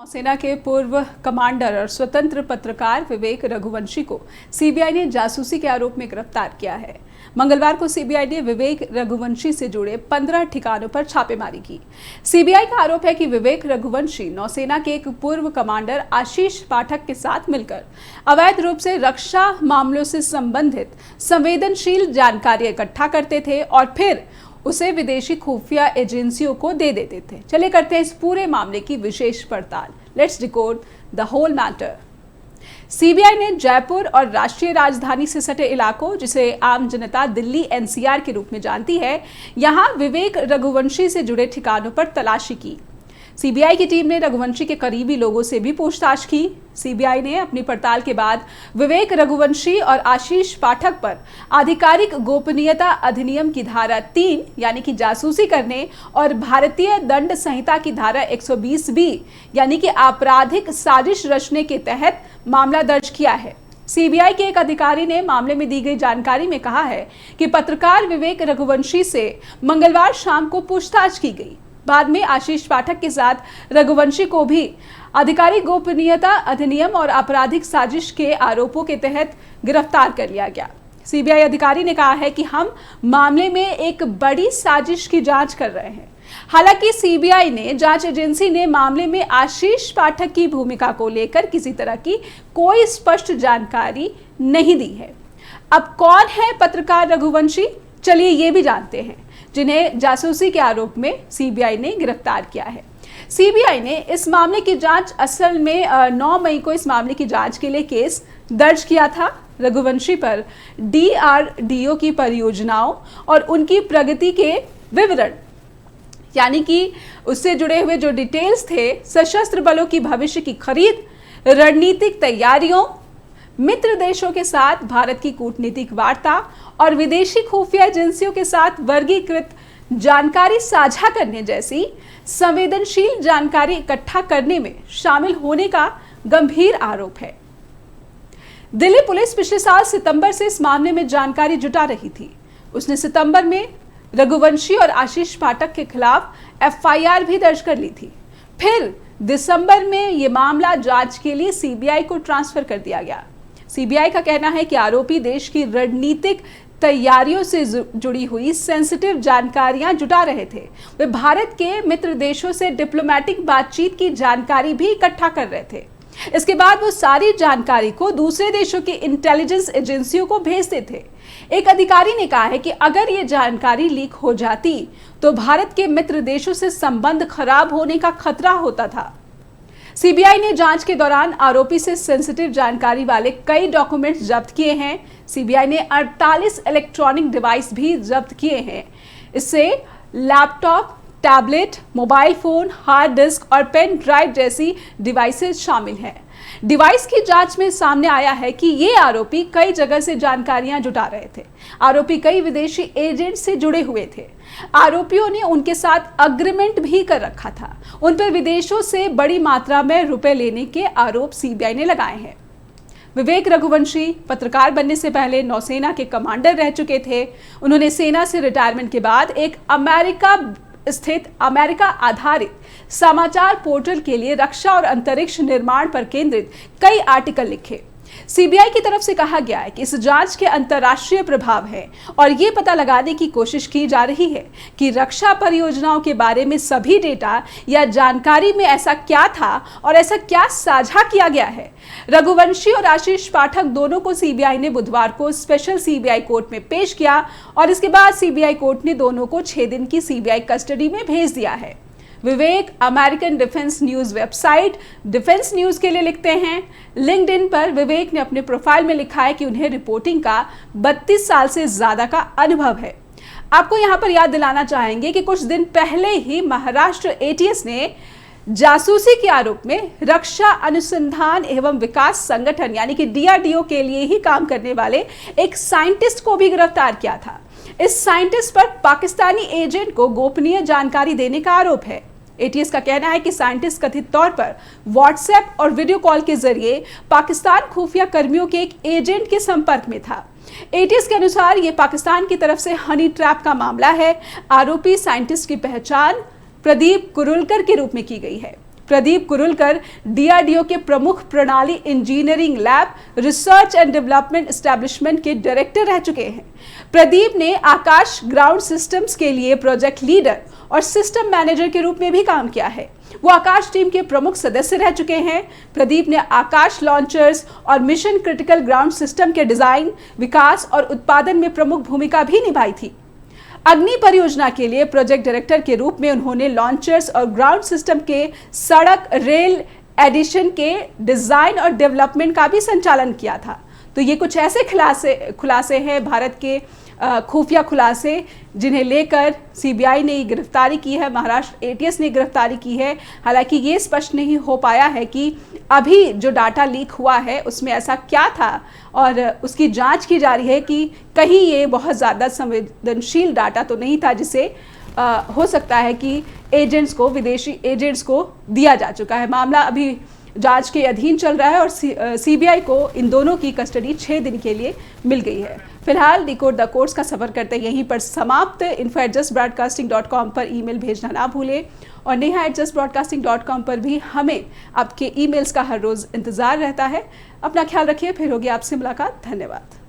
नौसेना के पूर्व कमांडर और स्वतंत्र पत्रकार विवेक रघुवंशी को सीबीआई ने जासूसी के आरोप में गिरफ्तार किया है। मंगलवार को सीबीआई ने विवेक रघुवंशी से जुड़े 15 ठिकानों पर छापेमारी की। सीबीआई का आरोप है कि विवेक रघुवंशी नौसेना के एक पूर्व कमांडर आशीष पाठक के साथ मिलकर अवैध रूप से रक्षा मामलों से संबंधित संवेदनशील जानकारी इकट्ठा करते थे और फिर उसे विदेशी खुफिया एजेंसियों को दे देते थे। चलिए करते हैं इस पूरे मामले की विशेष पड़ताल। Let's decode the whole matter. CBI ने जयपुर और राष्ट्रीय राजधानी से सटे इलाकों, जिसे आम जनता दिल्ली एनसीआर के रूप में जानती है, यहां विवेक रघुवंशी से जुड़े ठिकानों पर तलाशी की। सीबीआई की टीम ने रघुवंशी के करीबी लोगों से भी पूछताछ की। सीबीआई ने अपनी पड़ताल के बाद विवेक रघुवंशी और आशीष पाठक पर आधिकारिक गोपनीयता अधिनियम की धारा 3 यानी कि जासूसी करने और भारतीय दंड संहिता की धारा 120B यानी कि आपराधिक साजिश रचने के तहत मामला दर्ज किया है। सीबीआई के एक अधिकारी ने मामले में दी गई जानकारी में कहा है कि पत्रकार विवेक रघुवंशी से मंगलवार शाम को पूछताछ की गई। बाद में आशीष पाठक के साथ रघुवंशी को भी आधिकारिक गोपनीयता अधिनियम और आपराधिक साजिश के आरोपों के तहत गिरफ्तार कर लिया गया। सीबीआई अधिकारी ने कहा है कि हम मामले में एक बड़ी साजिश की जांच कर रहे हैं। हालांकि सीबीआई ने जांच एजेंसी ने मामले में आशीष पाठक की भूमिका को लेकर किसी तरह की कोई स्पष्ट जानकारी नहीं दी है। अब कौन है पत्रकार रघुवंशी, चलिए ये भी जानते हैं, जिन्हें जासूसी के आरोप में सीबीआई ने गिरफ्तार किया है। सीबीआई ने इस मामले की जांच असल में 9 मई को इस मामले की जांच के लिए केस दर्ज किया था। रघुवंशी पर डीआरडीओ की परियोजनाओं और उनकी प्रगति के विवरण यानी कि उससे जुड़े हुए जो डिटेल्स थे, सशस्त्र बलों की भविष्य की खरीद, रणनीतिक तैयारियों, मित्र देशों के साथ भारत की कूटनीतिक वार्ता और विदेशी खुफिया एजेंसियों के साथ वर्गीकृत जानकारी साझा करने जैसी संवेदनशील जानकारी इकट्ठा करने में शामिल होने का गंभीर आरोप है। दिल्ली पुलिस पिछले साल सितंबर से इस मामले में जानकारी जुटा रही थी। उसने सितंबर में रघुवंशी और आशीष पाठक के खिलाफ एफआईआर भी दर्ज कर ली थी। फिर दिसंबर में यह मामला जांच के लिए सीबीआई को ट्रांसफर कर दिया गया। सीबीआई का कहना है कि आरोपी देश की रणनीतिक तैयारियों से जुड़ी हुई सेंसिटिव जानकारियां जुटा रहे थे। वे भारत के मित्र देशों से डिप्लोमेटिक बातचीत की जानकारी भी इकट्ठा कर रहे थे। इसके बाद वो सारी जानकारी को दूसरे देशों की इंटेलिजेंस एजेंसियों को भेजते थे। एक अधिकारी ने कहा है कि अगर ये जानकारी लीक हो जाती तो भारत के मित्र देशों से संबंध खराब होने का खतरा होता था। सीबीआई ने जांच के दौरान आरोपी से सेंसिटिव जानकारी वाले कई डॉक्यूमेंट्स जब्त किए हैं। सीबीआई ने 48 इलेक्ट्रॉनिक डिवाइस भी जब्त किए हैं। इससे laptop, tablet, mobile phone, hard disk और पेन ड्राइव जैसी डिवाइसेस शामिल हैं। डिवाइस की जांच में सामने आया है कि ये आरोपी कई जगह से जानकारियां जुटा रहे थे। आरोपी कई विदेशी एजेंट से जुड़े हुए थे। आरोपियों ने उनके साथ अग्रीमेंट भी कर रखा था। उन पर विदेशों से बड़ी मात्रा में रुपए लेने के आरोप सीबीआई ने लगाए हैं। विवेक रघुवंशी पत्रकार बनने से पहले नौसेना के कमांडर रह चुके थे। उन्होंने सेना से रिटायरमेंट के बाद एक अमेरिका आधारित समाचार पोर्टल के लिए रक्षा और अंतरिक्ष निर्माण पर केंद्रित कई आर्टिकल लिखे। सीबीआई की तरफ से कहा गया है कि इस जांच के अंतर्राष्ट्रीय प्रभाव है और ये पता लगाने की कोशिश की जा रही है कि रक्षा परियोजनाओं के बारे में सभी डेटा या जानकारी में ऐसा क्या था और ऐसा क्या साझा किया गया है। रघुवंशी और आशीष पाठक दोनों को सीबीआई ने बुधवार को स्पेशल सीबीआई कोर्ट में पेश किया और इसके बाद सीबीआई कोर्ट ने दोनों को 6 दिन की सीबीआई कस्टडी में भेज दिया है। Vivek American Defense News website Defense News के लिए लिखते हैं। लिंक्डइन पर विवेक ने अपने प्रोफाइल में लिखा है कि उन्हें रिपोर्टिंग का 32 साल से ज्यादा का अनुभव है। आपको यहां पर याद दिलाना चाहेंगे कि कुछ दिन पहले ही महाराष्ट्र एटीएस ने जासूसी के आरोप में रक्षा अनुसंधान एवं विकास संगठन यानी कि डीआरडीओ के लिए ही काम करने वाले एक साइंटिस्ट को भी गिरफ्तार किया था। इस साइंटिस्ट पर पाकिस्तानी एजेंट को गोपनीय जानकारी देने का आरोप है। एटीएस का कहना है कि साइंटिस्ट कथित तौर पर व्हाट्सएप और वीडियो कॉल के जरिए पाकिस्तान खुफिया कर्मियों के एक एजेंट के संपर्क में था। एटीएस के अनुसार यह पाकिस्तान की तरफ से हनी ट्रैप का मामला है। आरोपी साइंटिस्ट की पहचान प्रदीप कुरुलकर के रूप में की गई है। प्रदीप कुरुलकर डीआरडीओ के प्रमुख प्रणाली engineering lab research and development establishment के डायरेक्टर रह चुके हैं। प्रदीप ने आकाश ग्राउंड सिस्टम्स के लिए प्रोजेक्ट लीडर और सिस्टम मैनेजर के रूप में भी काम किया है। वो आकाश टीम के प्रमुख सदस्य रह चुके हैं। प्रदीप ने आकाश लॉन्चर्स और मिशन क्रिटिकल ग्राउंड सिस्टम के डिजाइन, विकास और उत्पादन में प्रमुख भूमिका भी निभाई थी। अग्नि परियोजना के लिए प्रोजेक्ट डायरेक्टर के रूप में उन्होंने लॉन्चर्स और ग्राउंड सिस्टम के सड़क रेल एडिशन के डिजाइन और डेवलपमेंट का भी संचालन किया था। तो ये कुछ ऐसे खुलासे हैं, भारत के खुफिया खुलासे, जिन्हें लेकर सीबीआई ने गिरफ्तारी की है, महाराष्ट्र एटीएस ने गिरफ्तारी की है। हालांकि ये स्पष्ट नहीं हो पाया है कि अभी जो डाटा लीक हुआ है उसमें ऐसा क्या था, और उसकी जांच की जा रही है कि कहीं ये बहुत ज़्यादा संवेदनशील डाटा तो नहीं था जिसे हो सकता है कि एजेंट्स को, विदेशी एजेंट्स को दिया जा चुका है। मामला अभी जांच के अधीन चल रहा है और सीबीआई को इन दोनों की कस्टडी 6 दिन के लिए मिल गई है। फिलहाल डिकोड द कोर्ट्स का सफर करते यहीं पर समाप्त। info@justbroadcasting.com पर ईमेल भेजना ना भूलें और neha@justbroadcasting.com पर भी हमें आपके ईमेल्स का हर रोज़ इंतज़ार रहता है। अपना ख्याल रखिए, फिर होगी आपसे मुलाकात। धन्यवाद।